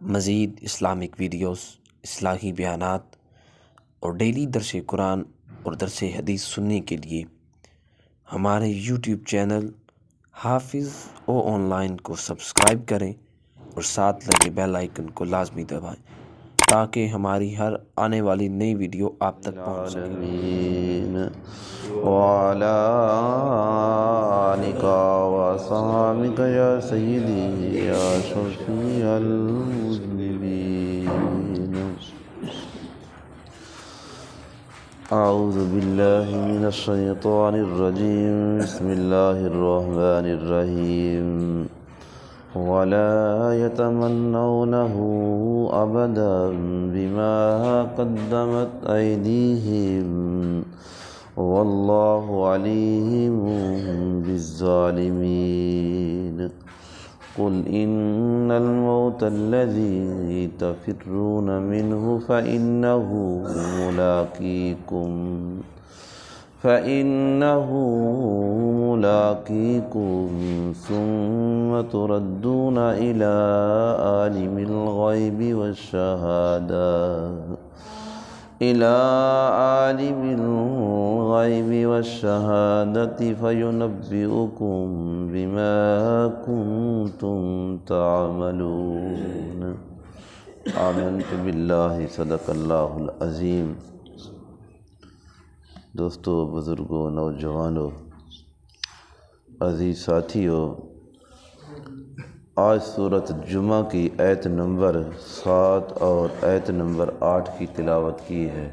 مزید Islamic videos, اصلاحی بیانات اور ڈیلی درس قرآن اور درس حدیث سننے کے لیے ہمارے یوٹیوب چینل حافظ او آن لائن کو سبسکرائب کریں اور ساتھ لگے بیل آئیکن کو لازمی دبائیں تاکہ ہماری ہر آنے والی نئی ویڈیو آپ تک پہنچ سکے۔ وعلى آلك وأصحابك يا سيدي يا شفيع المذنبين أعوذ بالله من الشيطان الرجيم بسم الله الرحمن الرحيم ولا يتمنونه أبدا بما قدمت أيديهم والله عليم بالظالمين قل إن الموت الذي تفرون منه فإنه ملاقيكم ثم تردون إلى عالم الغيب والشهادة فينبئكم بما كنتم تعملون آمنت بالله صدق اللہ العظیم۔ دوستو، بزرگوں، نوجوانوں، عزیز ساتھیوں، آج سورۃ جمعہ کی آیت نمبر 7 اور آیت نمبر 8 کی تلاوت کی ہے۔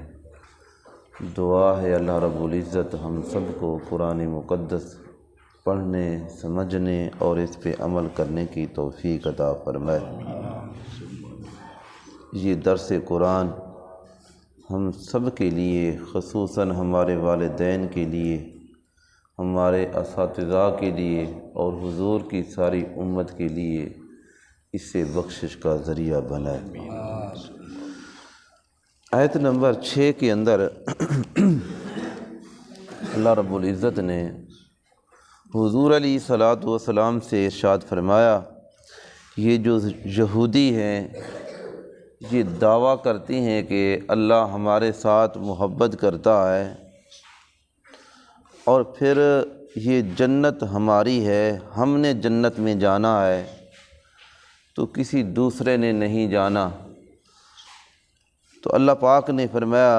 دعا ہے اللہ رب العزت ہم سب کو قرآن مقدس پڑھنے، سمجھنے اور اس پہ عمل کرنے کی توفیق عطا فرمائے۔ یہ درس قرآن ہم سب کے لیے، خصوصاً ہمارے والدین کے لیے، ہمارے اساتذہ کے لیے اور حضور کی ساری امت کے لیے اس سے بخشش کا ذریعہ بنائے۔ آیت نمبر 6 کے اندر اللہ رب العزت نے حضور علیہ الصلوۃ والسلام سے ارشاد فرمایا، یہ جو یہودی ہیں یہ دعویٰ کرتی ہیں کہ اللہ ہمارے ساتھ محبت کرتا ہے اور پھر یہ جنت ہماری ہے، ہم نے جنت میں جانا ہے تو کسی دوسرے نے نہیں جانا۔ تو اللہ پاک نے فرمایا،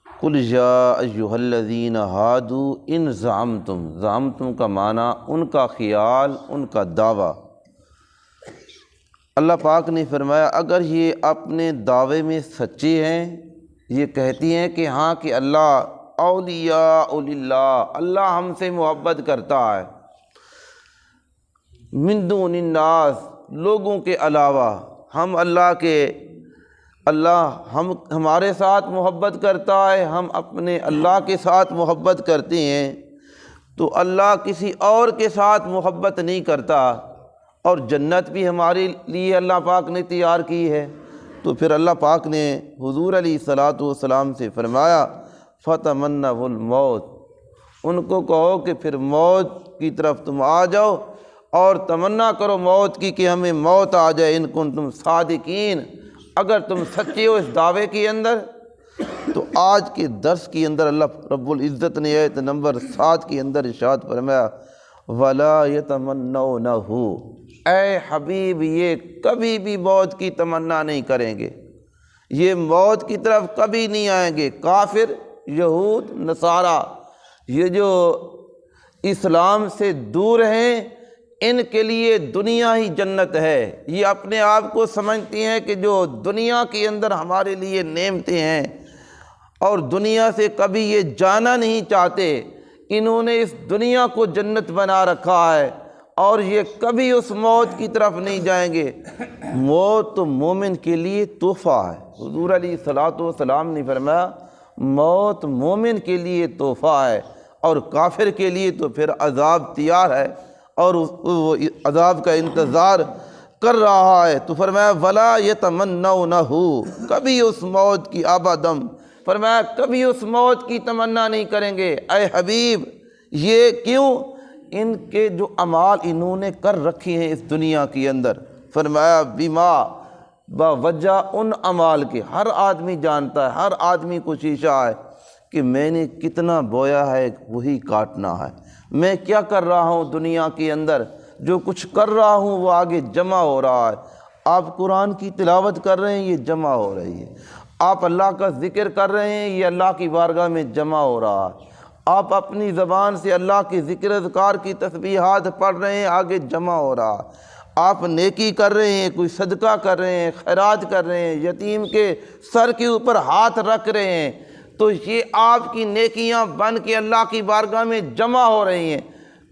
قل یا ایھا الذین ھادوا ان زعمتم کا معنی ان کا خیال، ان کا دعویٰ۔ اللہ پاک نے فرمایا اگر یہ اپنے دعوے میں سچے ہیں، یہ کہتی ہیں کہ ہاں کہ اللہ اولیاء اللہ، اللہ ہم سے محبت کرتا ہے، من دون الناس، لوگوں کے علاوہ، ہم اللہ ہمارے ساتھ محبت کرتا ہے، ہم اپنے اللہ کے ساتھ محبت کرتے ہیں، تو اللہ کسی اور کے ساتھ محبت نہیں کرتا، اور جنت بھی ہمارے لیے اللہ پاک نے تیار کی ہے۔ تو پھر اللہ پاک نے حضور علیہ الصلوۃ والسلام سے فرمایا، فتمنوا الموت، ان کو کہو کہ پھر موت کی طرف تم آ جاؤ اور تمنا کرو موت کی کہ ہمیں موت آ جائے، ان کنتم صادقین، اگر تم سچے ہو اس دعوے کے اندر۔ تو آج کے درس کے اندر اللہ رب العزت نے آیت نمبر 7 کے اندر ارشاد فرمایا، وَلَا يَتَمَنَّوْنَهُ، اے حبیب یہ کبھی بھی موت کی تمنا نہیں کریں گے، یہ موت کی طرف کبھی نہیں آئیں گے۔ کافر، یہود، نصارہ، یہ جو اسلام سے دور ہیں، ان کے لیے دنیا ہی جنت ہے۔ یہ اپنے آپ کو سمجھتی ہیں کہ جو دنیا کے اندر ہمارے لیے نعمتیں ہیں اور دنیا سے کبھی یہ جانا نہیں چاہتے، انہوں نے اس دنیا کو جنت بنا رکھا ہے اور یہ کبھی اس موت کی طرف نہیں جائیں گے۔ موت تو مومن کے لیے تحفہ ہے۔ حضور علیہ الصلوۃ والسلام نے فرمایا موت مومن کے لیے تحفہ ہے اور کافر کے لیے تو پھر عذاب تیار ہے اور وہ عذاب کا انتظار کر رہا ہے۔ تو فرمایا وَلَا يَتَمَنَّوْنَهُ، کبھی اس موت کی ابدم، فرمایا کبھی اس موت کی تمنا نہیں کریں گے۔ اے حبیب یہ کیوں؟ ان کے جو اعمال انہوں نے کر رکھی ہیں اس دنیا کے اندر، فرمایا بما، باوجہ ان اعمال کے۔ ہر آدمی جانتا ہے، ہر آدمی کو شیشہ ہے کہ میں نے کتنا بویا ہے وہی کاٹنا ہے، میں کیا کر رہا ہوں دنیا کے اندر، جو کچھ کر رہا ہوں وہ آگے جمع ہو رہا ہے۔ آپ قرآن کی تلاوت کر رہے ہیں، یہ جمع ہو رہی ہے۔ آپ اللہ کا ذکر کر رہے ہیں، یہ اللہ کی بارگاہ میں جمع ہو رہا ہے۔ آپ اپنی زبان سے اللہ کے ذکر اذکار کی تسبیحات پڑھ رہے ہیں، آگے جمع ہو رہا ہے۔ آپ نیکی کر رہے ہیں، کوئی صدقہ کر رہے ہیں، خیرات کر رہے ہیں، یتیم کے سر کے اوپر ہاتھ رکھ رہے ہیں، تو یہ آپ کی نیکیاں بن کے اللہ کی بارگاہ میں جمع ہو رہی ہیں۔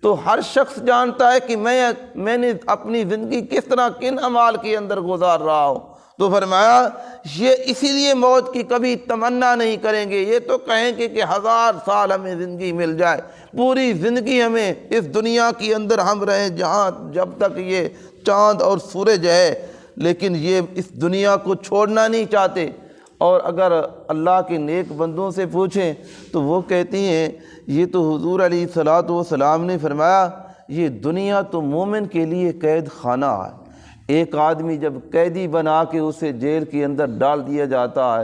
تو ہر شخص جانتا ہے کہ میں نے اپنی زندگی کس طرح کن اعمال کے اندر گزار رہا ہوں۔ تو فرمایا یہ اسی لیے موت کی کبھی تمنا نہیں کریں گے، یہ تو کہیں گے کہ 1000 سال ہمیں زندگی مل جائے، پوری زندگی ہمیں اس دنیا کے اندر ہم رہیں جہاں جب تک یہ چاند اور سورج ہے، لیکن یہ اس دنیا کو چھوڑنا نہیں چاہتے۔ اور اگر اللہ کے نیک بندوں سے پوچھیں تو وہ کہتی ہیں یہ تو حضور علیہ الصلوۃ والسلام نے فرمایا یہ دنیا تو مومن کے لیے قید خانہ ہے۔ ایک آدمی جب قیدی بنا کے اسے جیل کے اندر ڈال دیا جاتا ہے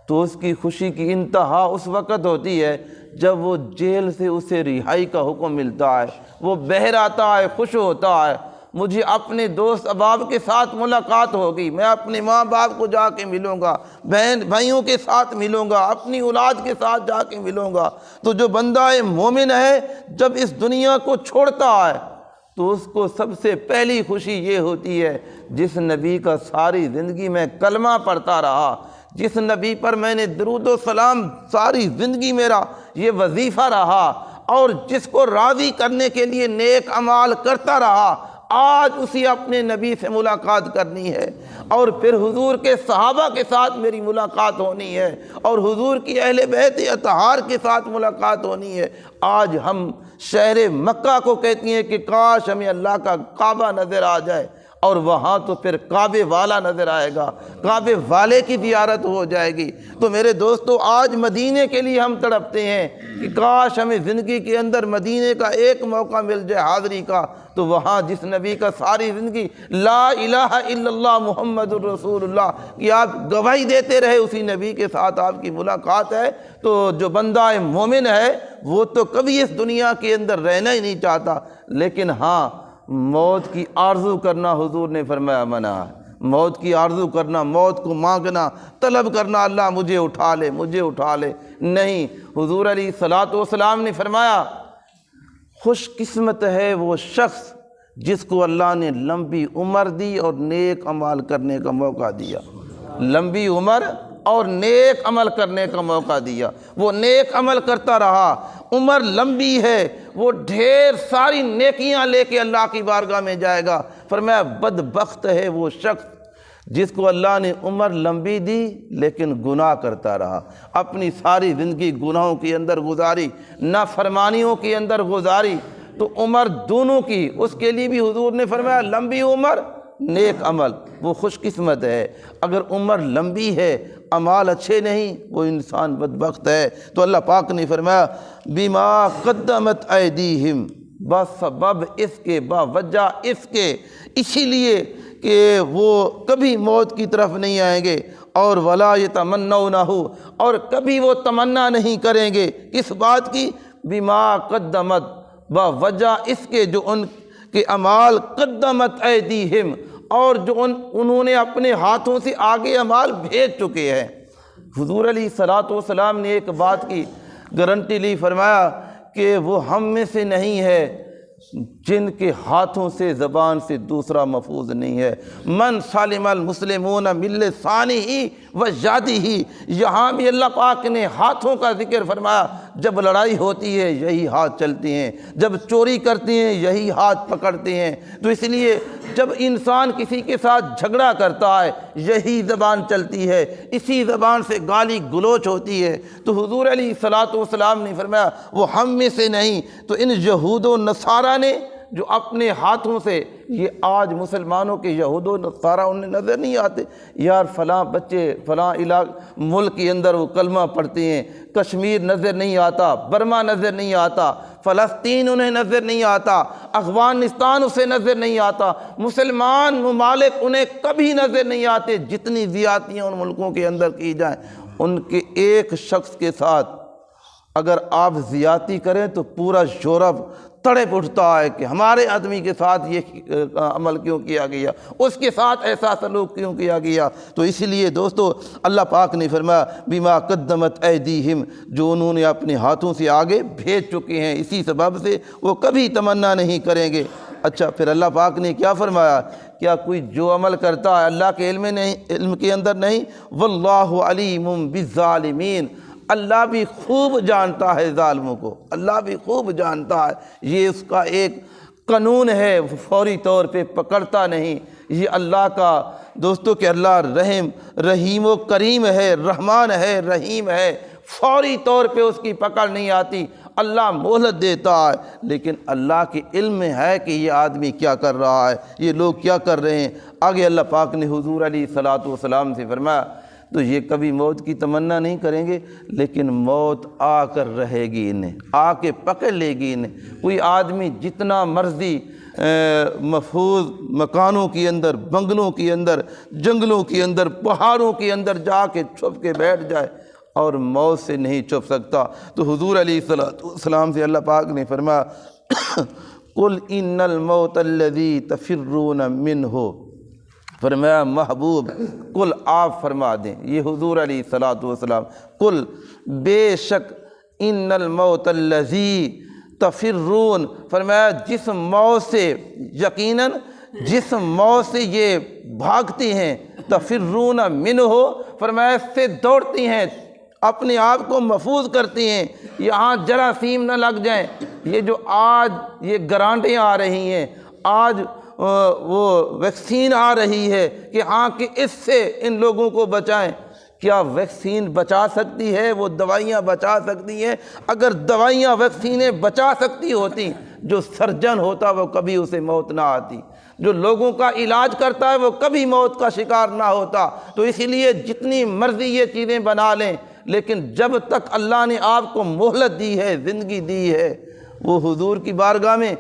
تو اس کی خوشی کی انتہا اس وقت ہوتی ہے جب وہ جیل سے اسے رہائی کا حکم ملتا ہے، وہ بہر آتا ہے، خوش ہوتا ہے، مجھے اپنے دوست احباب کے ساتھ ملاقات ہوگی، میں اپنے ماں باپ کو جا کے ملوں گا، بہن بھائیوں کے ساتھ ملوں گا، اپنی اولاد کے ساتھ جا کے ملوں گا۔ تو جو بندہ مومن ہے جب اس دنیا کو چھوڑتا ہے تو اس کو سب سے پہلی خوشی یہ ہوتی ہے جس نبی کا ساری زندگی میں کلمہ پڑھتا رہا، جس نبی پر میں نے درود و سلام ساری زندگی میرا یہ وظیفہ رہا، اور جس کو راضی کرنے کے لیے نیک اعمال کرتا رہا، آج اسی اپنے نبی سے ملاقات کرنی ہے، اور پھر حضور کے صحابہ کے ساتھ میری ملاقات ہونی ہے، اور حضور کی اہل بیت اطہار کے ساتھ ملاقات ہونی ہے۔ آج ہم شہر مکہ کو کہتی ہیں کہ کاش ہمیں اللہ کا کعبہ نظر آ جائے، اور وہاں تو پھر کعبے والا نظر آئے گا، کعبے والے کی زیارت ہو جائے گی۔ تو میرے دوستو آج مدینے کے لیے ہم تڑپتے ہیں کہ کاش ہمیں زندگی کے اندر مدینے کا ایک موقع مل جائے حاضری کا، تو وہاں جس نبی کا ساری زندگی لا الہ الا اللہ محمد الرسول اللہ کہ آپ گواہی دیتے رہے، اسی نبی کے ساتھ آپ کی ملاقات ہے۔ تو جو بندہ مومن ہے وہ تو کبھی اس دنیا کے اندر رہنا ہی نہیں چاہتا، لیکن ہاں موت کی آرزو کرنا حضور نے فرمایا منع ہے۔ موت کی آرزو کرنا، موت کو مانگنا، طلب کرنا اللہ مجھے اٹھا لے، مجھے اٹھا لے، نہیں۔ حضور علیہ الصلوۃ والسلام نے فرمایا خوش قسمت ہے وہ شخص جس کو اللہ نے لمبی عمر دی اور نیک عمل کرنے کا موقع دیا، لمبی عمر اور نیک عمل کرنے کا موقع دیا، وہ نیک عمل کرتا رہا، عمر لمبی ہے، وہ ڈھیر ساری نیکیاں لے کے اللہ کی بارگاہ میں جائے گا۔ فرمایا بدبخت ہے وہ شخص جس کو اللہ نے عمر لمبی دی لیکن گناہ کرتا رہا، اپنی ساری زندگی گناہوں کے اندر گزاری، نافرمانیوں کے اندر گزاری۔ تو عمر دونوں کی، اس کے لیے بھی حضور نے فرمایا لمبی عمر نیک عمل، وہ خوش قسمت ہے۔ اگر عمر لمبی ہے اعمال اچھے نہیں، وہ انسان بدبخت ہے۔ تو اللہ پاک نے فرمایا بما قدمت ایدیہم، بسبب اس کے، باوجہ اس کے، اسی لیے کہ وہ کبھی موت کی طرف نہیں آئیں گے، اور ولا یتمنونہ، اور کبھی وہ تمنا نہیں کریں گے کس بات کی، بما قدمت، باوجہ اس کے جو ان کے اعمال، قدمت ایدیہم، اور جو انہوں نے اپنے ہاتھوں سے آگے اعمال بھیج چکے ہیں۔ حضور علیہ الصلوۃ والسلام نے ایک بات کی گارنٹی لی، فرمایا کہ وہ ہم میں سے نہیں ہے جن کے ہاتھوں سے زبان سے دوسرا محفوظ نہیں ہے۔ من سالم المسلمون من لسانہ و یدہ، یہاں بھی اللہ پاک نے ہاتھوں کا ذکر فرمایا۔ جب لڑائی ہوتی ہے یہی ہاتھ چلتے ہیں، جب چوری کرتے ہیں یہی ہاتھ پکڑتے ہیں۔ تو اس لیے جب انسان کسی کے ساتھ جھگڑا کرتا ہے یہی زبان چلتی ہے، اسی زبان سے گالی گلوچ ہوتی ہے۔ تو حضور علیہ الصلوۃ والسلام نے فرمایا وہ ہم میں سے نہیں۔ تو ان یہود و نصارہ نے جو اپنے ہاتھوں سے، یہ آج مسلمانوں کے یہود و نصارہ انہیں نظر نہیں آتے، یار فلاں بچے فلاں ملک کے اندر وہ کلمہ پڑھتے ہیں، کشمیر نظر نہیں آتا، برما نظر نہیں آتا، فلسطین انہیں نظر نہیں آتا، افغانستان اسے نظر نہیں آتا، مسلمان ممالک انہیں کبھی نظر نہیں آتے۔ جتنی زیادتیاں ان ملکوں کے اندر کی جائیں، ان کے ایک شخص کے ساتھ اگر آپ زیادتی کریں تو پورا یورپ تڑپ اٹھتا ہے کہ ہمارے آدمی کے ساتھ یہ عمل کیوں کیا گیا، اس کے ساتھ ایسا سلوک کیوں کیا گیا۔ تو اسی لیے دوستو اللہ پاک نے فرمایا بما قدمت ایدیہم، جو انہوں نے اپنے ہاتھوں سے آگے بھیج چکے ہیں، اسی سبب سے وہ کبھی تمنا نہیں کریں گے۔ اچھا پھر اللہ پاک نے کیا فرمایا؟ کیا کوئی جو عمل کرتا ہے اللہ کے علم کے اندر نہیں؟ واللہ علیم بالظالمین، اللہ بھی خوب جانتا ہے ظالموں کو، اللہ بھی خوب جانتا ہے، یہ اس کا ایک قانون ہے، فوری طور پہ پکڑتا نہیں۔ یہ اللہ کا دوستو کہ اللہ رحیم و کریم ہے، رحمان ہے، رحیم ہے، فوری طور پہ اس کی پکڑ نہیں آتی، اللہ مہلت دیتا ہے، لیکن اللہ کے علم میں ہے کہ یہ آدمی کیا کر رہا ہے، یہ لوگ کیا کر رہے ہیں۔ آگے اللہ پاک نے حضور علیہ الصلوۃ والسلام سے فرمایا تو یہ کبھی موت کی تمنا نہیں کریں گے، لیکن موت آ کر رہے گی، انہیں آ کے پکڑ لے گی انہیں۔ کوئی آدمی جتنا مرضی محفوظ مکانوں کے اندر، بنگلوں کے اندر، جنگلوں کے اندر، پہاڑوں کے اندر جا کے چھپ کے بیٹھ جائے اور موت سے نہیں چھپ سکتا۔ تو حضور علیہ السلام سے اللہ پاک نے فرمایا قل ان الموت الذی تفرون منہ، فرمایا محبوب قل آپ فرما دیں، یہ حضور علیہ السلام، قل بے شک ان الموت الذی تفرون، فرمایا جس موت سے، یقیناً جس موت سے یہ بھاگتی ہیں، تفرون منہ، فرمایا اس سے دوڑتی ہیں، اپنے آپ کو محفوظ کرتی ہیں، یہاں جراثیم نہ لگ جائیں۔ یہ جو آج یہ گرانٹیں آ رہی ہیں، آج وہ ویکسین آ رہی ہے کہ ہاں کہ اس سے ان لوگوں کو بچائیں، کیا ویکسین بچا سکتی ہے؟ وہ دوائیاں بچا سکتی ہیں؟ اگر دوائیاں ویکسینیں بچا سکتی ہوتی، جو سرجن ہوتا وہ کبھی اسے موت نہ آتی، جو لوگوں کا علاج کرتا ہے وہ کبھی موت کا شکار نہ ہوتا۔ تو اسی لیے جتنی مرضی یہ چیزیں بنا لیں، لیکن جب تک اللہ نے آپ کو مہلت دی ہے، زندگی دی ہے، وہ حضور کی بارگاہ میں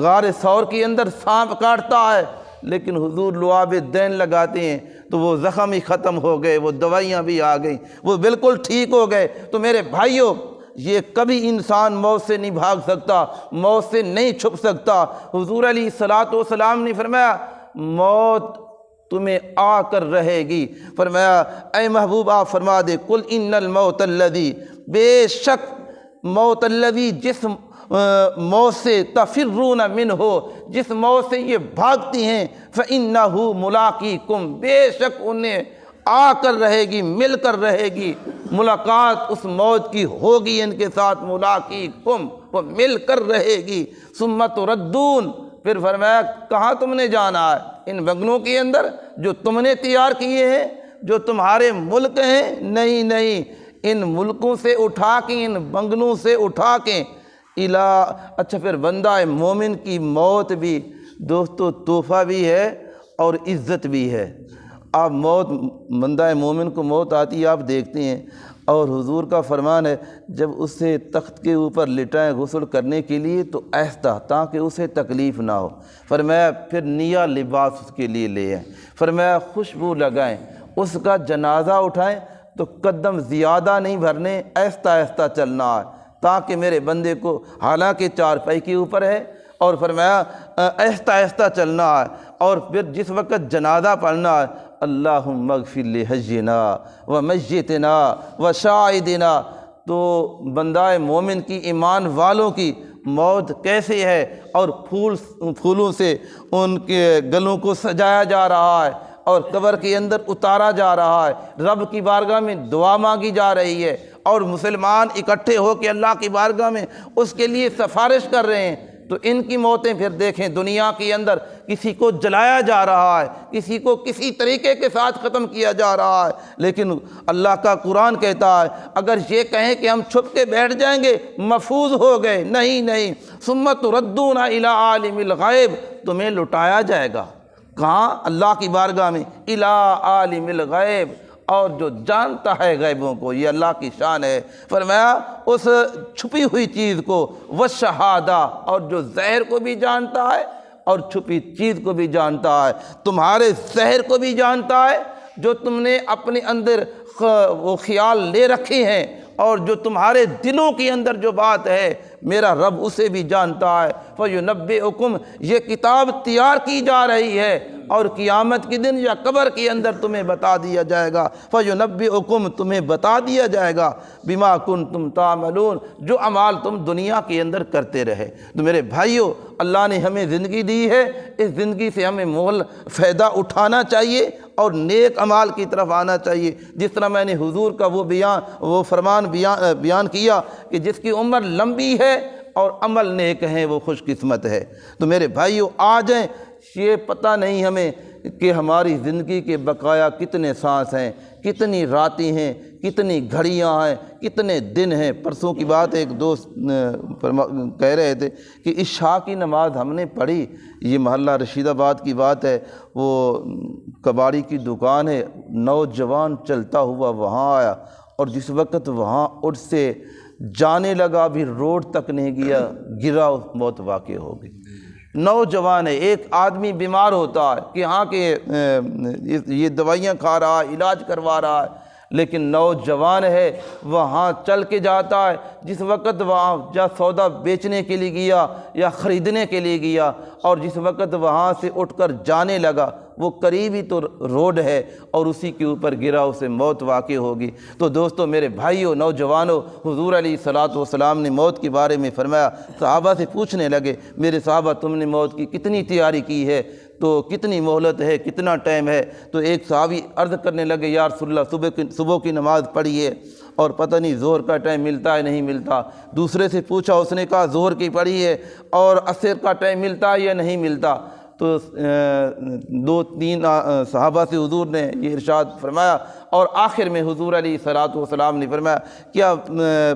غار ثور کے اندر سانپ کاٹتا ہے، لیکن حضور لعاب الدین لگاتے ہیں تو وہ زخم ہی ختم ہو گئے، وہ دوائیاں بھی آ گئیں، وہ بالکل ٹھیک ہو گئے۔ تو میرے بھائیوں، یہ کبھی انسان موت سے نہیں بھاگ سکتا، موت سے نہیں چھپ سکتا۔ حضور علیہ الصلوۃ والسلام نے فرمایا موت تمہیں آ کر رہے گی، فرمایا اے محبوب آپ فرما دے قل ان الموت الذی، بے شک موت الذی، جس موت سے تفرون منہ، جس موت سے یہ بھاگتی ہیں، فإنہ ملاقیکم، بے شک انہیں آ کر رہے گی، مل کر رہے گی، ملاقات اس موت کی ہوگی ان کے ساتھ، ملاقیکم، وہ مل کر رہے گی۔ ثم تردون، پھر فرمایا کہاں تم نے جانا ہے؟ ان بنگلوں کے اندر جو تم نے تیار کیے ہیں، جو تمہارے ملک ہیں؟ نہیں، ان ملکوں سے اٹھا کے، ان بنگلوں سے اٹھا کے اچھا پھر بندہ مومن کی موت بھی دوستو تحفہ بھی ہے اور عزت بھی ہے۔ آپ بندہ مومن کو موت آتی ہے، آپ دیکھتے ہیں، اور حضور کا فرمان ہے جب اسے تخت کے اوپر لٹائیں غسل کرنے کے لیے تو آہستہ، تاکہ اسے تکلیف نہ ہو۔ فرمایا پھر نیا لباس اس کے لیے لے آئیں، فرمایا خوشبو لگائیں، اس کا جنازہ اٹھائیں تو قدم زیادہ نہیں بھرنے، آہستہ آہستہ چلنا ہے، تاکہ میرے بندے کو، حالانکہ چارپائی کے اوپر ہے، اور فرمایا آہستہ آہستہ چلنا ہے، اور پھر جس وقت جنازہ پڑھنا ہے اللہم اغفر لحینا و میتنا و شاہدنا۔ تو بندہ مومن کی، ایمان والوں کی موت کیسے ہے، اور پھولوں سے ان کے گلوں کو سجایا جا رہا ہے اور قبر کے اندر اتارا جا رہا ہے، رب کی بارگاہ میں دعا مانگی جا رہی ہے، اور مسلمان اکٹھے ہو کے اللہ کی بارگاہ میں اس کے لیے سفارش کر رہے ہیں تو ان کی موتیں پھر دیکھیں، دنیا کے اندر کسی کو جلایا جا رہا ہے، کسی کو کسی طریقے کے ساتھ ختم کیا جا رہا ہے، لیکن اللہ کا قرآن کہتا ہے اگر یہ کہیں کہ ہم چھپ کے بیٹھ جائیں گے محفوظ ہو گئے، نہیں، ثم تردون الی عالم الغیب، تمہیں لٹایا جائے گا کہاں؟ اللہ کی بارگاہ میں، الی عالم الغیب، اور جو جانتا ہے غیبوں کو، یہ اللہ کی شان ہے۔ فرمایا اس چھپی ہوئی چیز کو، والشہادہ، اور جو ظاہر کو بھی جانتا ہے اور چھپی چیز کو بھی جانتا ہے، تمہارے ظاہر کو بھی جانتا ہے جو تم نے اپنے اندر وہ خیال لے رکھے ہیں، اور جو تمہارے دلوں کے اندر جو بات ہے میرا رب اسے بھی جانتا ہے۔ فَيُنَبِّئُكُمْ، یہ کتاب تیار کی جا رہی ہے اور قیامت کے دن یا قبر کے اندر تمہیں بتا دیا جائے گا۔ فَيُنَبِّئُكُمْ، تمہیں بتا دیا جائے گا، بِمَا كُنْتُمْ تَعْمَلُونَ، جو اعمال تم دنیا کے اندر کرتے رہے۔ تو میرے بھائیو، اللہ نے ہمیں زندگی دی ہے، اس زندگی سے ہمیں مول فائدہ اٹھانا چاہیے اور نیک اعمال کی طرف آنا چاہیے۔ جس طرح میں نے حضور کا وہ فرمان بیان کیا کہ جس کی عمر لمبی ہے اور عمل نیک ہیں وہ خوش قسمت ہے۔ تو میرے بھائیو آ جائیں، یہ پتہ نہیں ہمیں کہ ہماری زندگی کے بقایا کتنے سانس ہیں، کتنی راتیں ہیں، کتنی گھڑیاں ہیں، کتنے دن ہیں۔ پرسوں کی بات ایک دوست کہہ رہے تھے کہ عشاء کی نماز ہم نے پڑھی، یہ محلہ رشید آباد کی بات ہے، وہ کباڑی کی دکان ہے، نوجوان چلتا ہوا وہاں آیا، اور جس وقت وہاں اٹھ سے جانے لگا بھی روڈ تک نہیں گیا، گرا، موت واقع ہو گئی۔ نوجوان ہے، ایک آدمی بیمار ہوتا ہے کہ ہاں کہ یہ دوائیاں کھا رہا ہے، علاج کروا رہا ہے، لیکن نوجوان ہے وہاں چل کے جاتا ہے، جس وقت وہاں یا سودا بیچنے کے لیے گیا یا خریدنے کے لیے گیا، اور جس وقت وہاہ سے اٹھ کر جانے لگا وہ قریب ہی تو روڈ ہے اور اسی کے اوپر گرا، اسے موت واقع ہوگی۔ تو دوستو میرے بھائیوں، نوجوانوں، حضور علیہ الصلوۃ والسلام نے موت کے بارے میں فرمایا۔ صحابہ سے پوچھنے لگے، میرے صحابہ تم نے موت کی کتنی تیاری کی ہے، تو کتنی مہلت ہے، کتنا ٹائم ہے؟ تو ایک صحابی عرض کرنے لگے، یا رسول اللہ صبح کی نماز پڑھی ہے اور پتہ نہیں ظہر کا ٹائم ملتا ہے نہیں ملتا۔ دوسرے سے پوچھا، اس نے کہا ظہر کی پڑھی ہے اور عصر کا ٹائم ملتا ہے یا نہیں ملتا۔ تو دو تین صحابہ سے حضور نے یہ ارشاد فرمایا، اور آخر میں حضور علیہ الصلوۃ والسلام نے فرمایا، کیا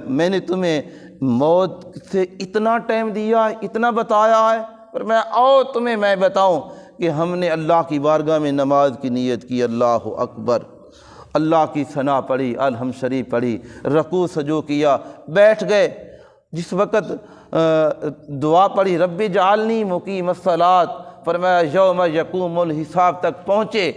میں نے تمہیں موت سے اتنا ٹائم دیا ہے، اتنا بتایا ہے؟ فرمایا آؤ تمہیں میں بتاؤں کہ ہم نے اللہ کی بارگاہ میں نماز کی نیت کی، اللہ اکبر، اللہ کی ثنا پڑھی، الحمد شریف پڑھی، رکوع سجو کیا، بیٹھ گئے، جس وقت دعا پڑھی رب اجعلنی مقیم الصلاۃ، فرمایا یوم یقوم الحساب تک پہنچے،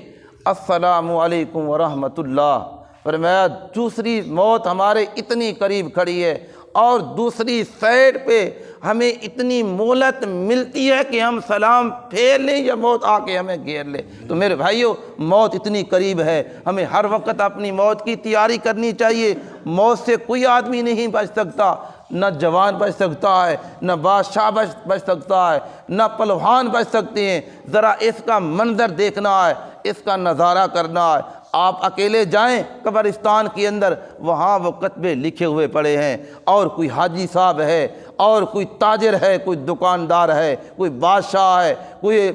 السلام علیکم ورحمۃ اللہ۔ فرمایا دوسری موت ہمارے اتنی قریب کھڑی ہے اور دوسری سائڈ پہ ہمیں اتنی مہلت ملتی ہے کہ ہم سلام پھیر لیں یا موت آ کے ہمیں گھیر لے۔ تو میرے بھائیوں، موت اتنی قریب ہے، ہمیں ہر وقت اپنی موت کی تیاری کرنی چاہیے۔ موت سے کوئی آدمی نہیں بچ سکتا، نہ جوان بچ سکتا ہے، نہ بادشاہ بچ سکتا ہے، نہ پہلوان بچ سکتے ہیں۔ ذرا اس کا منظر دیکھنا ہے، اس کا نظارہ کرنا ہے۔ آپ اکیلے جائیں قبرستان کے اندر، وہاں وہ کتبے لکھے ہوئے پڑے ہیں، اور کوئی حاجی صاحب ہے، اور کوئی تاجر ہے، کوئی دکاندار ہے، کوئی بادشاہ ہے، کوئی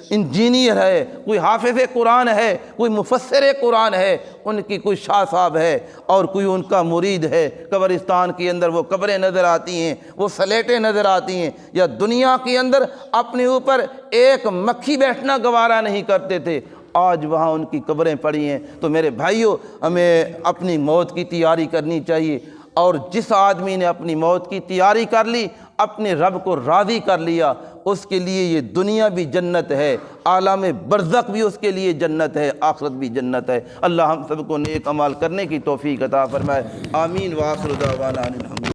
انجینئر ہے، کوئی حافظ قرآن ہے، کوئی مفسر قرآن ہے، ان کی کوئی شاہ صاحب ہے، اور کوئی ان کا مرید ہے۔ قبرستان کے اندر وہ قبریں نظر آتی ہیں، وہ سلیٹیں نظر آتی ہیں۔ یا دنیا کے اندر اپنے اوپر ایک مکھی بیٹھنا گوارا نہیں کرتے تھے، آج وہاں ان کی قبریں پڑی ہیں۔ تو میرے بھائیوں، ہمیں اپنی موت کی تیاری کرنی چاہیے، اور جس آدمی نے اپنی موت کی تیاری کر لی، اپنے رب کو راضی کر لیا، اس کے لیے یہ دنیا بھی جنت ہے، عالم برزخ بھی اس کے لیے جنت ہے، آخرت بھی جنت ہے۔ اللہ ہم سب کو نیک عمل کرنے کی توفیق عطا فرمائے، آمین۔ وآخر دعوانا ان الحمد للہ۔